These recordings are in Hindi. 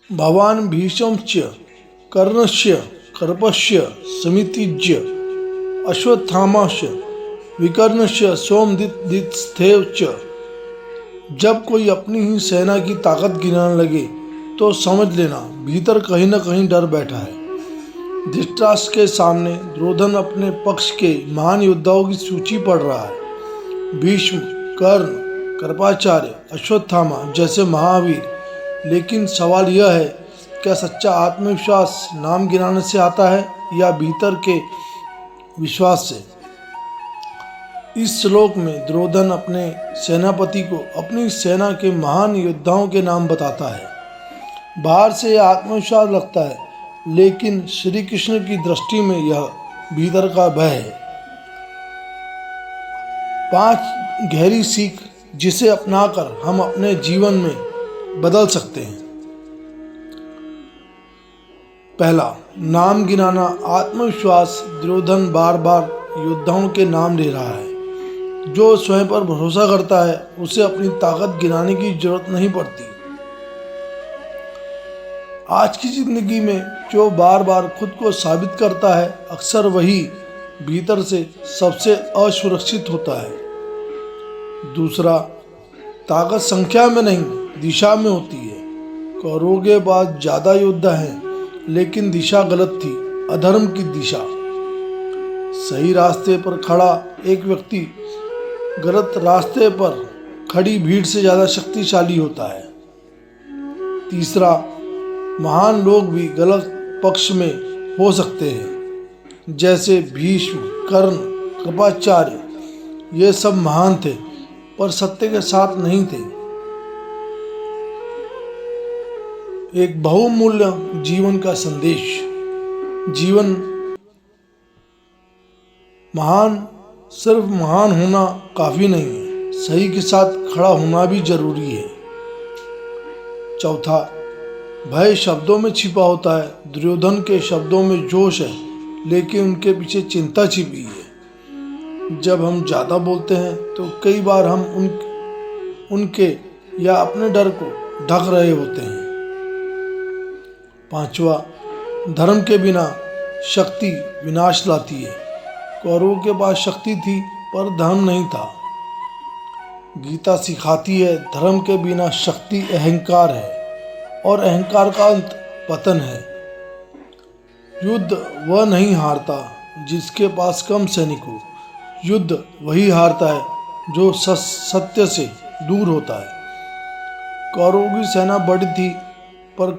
भवान् भीष्मश्च कर्णस्य कृपस्य समितिज्य अश्वत्थामास्य विकर्णस्य सोमदत्तस्थैव च। जब कोई अपनी ही सेना की ताकत गिनाने लगे तो समझ लेना भीतर कहीं न कहीं डर बैठा है। धृतराष्ट्र के सामने दुर्योधन अपने पक्ष के महान योद्धाओं की सूची पढ़ रहा है। भीष्म, कर्ण, कृपाचार्य, अश्वत्थामा जैसे महावीर। लेकिन सवाल यह है, क्या सच्चा आत्मविश्वास नाम गिनाने से आता है या भीतर के विश्वास से? इस श्लोक में दुर्योधन अपने सेनापति को अपनी सेना के महान योद्धाओं के नाम बताता है। बाहर से यह आत्मविश्वास लगता है, लेकिन श्री कृष्ण की दृष्टि में यह भीतर का भय है। 5 गहरी सीख जिसे अपनाकर हम अपने जीवन में बदल सकते हैं। पहला, नाम गिनाना आत्मविश्वास। दुर्योधन बार बार योद्धाओं के नाम ले रहा है। जो स्वयं पर भरोसा करता है उसे अपनी ताकत गिनाने की जरूरत नहीं पड़ती। आज की जिंदगी में जो बार बार खुद को साबित करता है, अक्सर वही भीतर से सबसे असुरक्षित होता है। दूसरा, ताकत संख्या में नहीं दिशा में होती है। कौरवों के पास ज्यादा योद्धा हैं, लेकिन दिशा गलत थी, अधर्म की दिशा। सही रास्ते पर खड़ा एक व्यक्ति गलत रास्ते पर खड़ी भीड़ से ज्यादा शक्तिशाली होता है। तीसरा, महान लोग भी गलत पक्ष में हो सकते हैं, जैसे भीष्म, कर्ण, कृपाचार्य। ये सब महान थे पर सत्य के साथ नहीं थे। एक बहुमूल्य जीवन का संदेश। जीवन महान सिर्फ महान होना काफी नहीं है, सही के साथ खड़ा होना भी जरूरी है। चौथा, भय शब्दों में छिपा होता है। दुर्योधन के शब्दों में जोश है, लेकिन उनके पीछे चिंता छिपी है। जब हम ज़्यादा बोलते हैं तो कई बार हम उनके या अपने डर को ढक रहे होते हैं। पांचवा, धर्म के बिना शक्ति विनाश लाती है। कौरवों के पास शक्ति थी पर धर्म नहीं था। गीता सिखाती है, धर्म के बिना शक्ति अहंकार है और अहंकार का अंत पतन है। युद्ध वह नहीं हारता जिसके पास कम सैनिक हो, युद्ध वही हारता है जो सत्य से दूर होता है। कौरवों की सेना बड़ी थी पर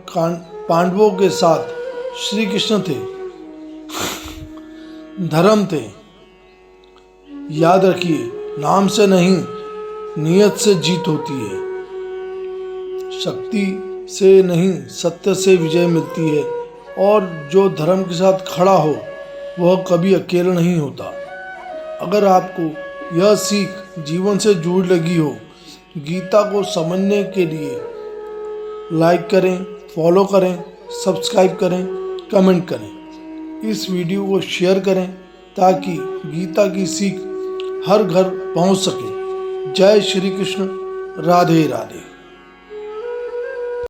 पांडवों के साथ श्री कृष्ण थे, धर्म थे। याद रखिए, नाम से नहीं नियत से जीत होती है। शक्ति से नहीं सत्य से विजय मिलती है, और जो धर्म के साथ खड़ा हो वह कभी अकेला नहीं होता। अगर आपको यह सीख जीवन से जुड़ लगी हो, गीता को समझने के लिए लाइक करें, फॉलो करें, सब्सक्राइब करें, कमेंट करें। इस वीडियो को शेयर करें ताकि गीता की सीख हर घर पहुंच सके। जय श्री कृष्ण। राधे राधे।